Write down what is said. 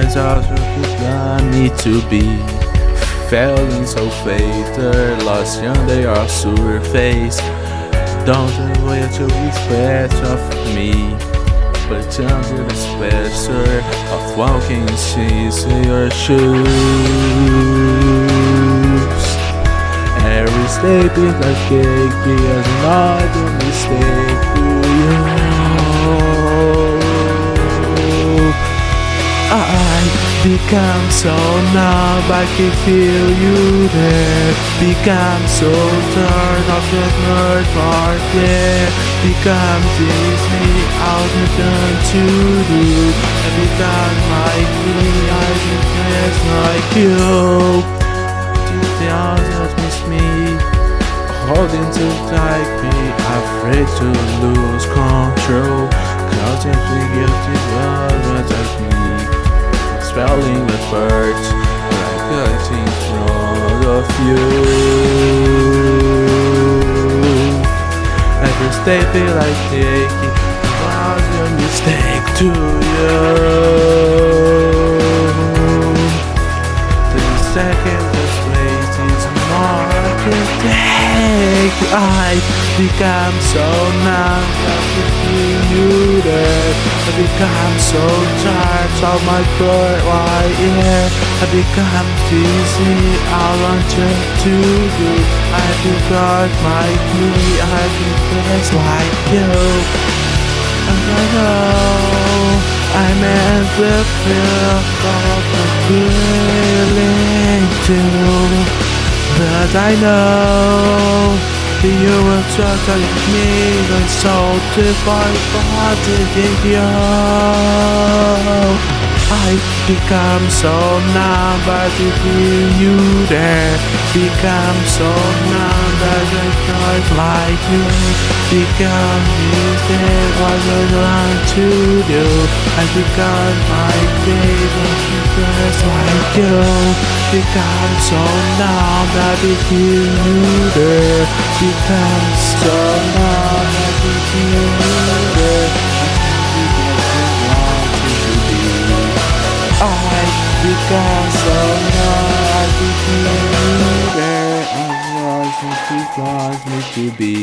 There's also want me to be. Feeling so faded, lost young they are surface. Don't know where to expect of me, but under the pressure of walking into your shoes. Every step is a cake, because another mistake to you. I become so numb, I can feel you there. Become so tired of that word part there. Become easy out of done to do. I become like me, I just like you. 2000 miss me, holding too tight me, afraid to lose control. Constantly guilty of me. Spelling the words like cutting in front of you. Every step feel like taking was a mistake to you. The second just waste is more I can take. I become so numb after seeing you there. I become so tired of my bird right here. I become dizzy, I want to do. I forgot my key, I confess like you. And I know I meant to feel of the feeling too. But I know you will try me, and so divine in you. I become so numb, but to feel you there. Become so numb that I can't like you. Become instead what I want to do. I become my favorite just like you. Become so numb that I feel you there. Become so numb that I feel you there. I become so numb that I feel you there. I want me to be.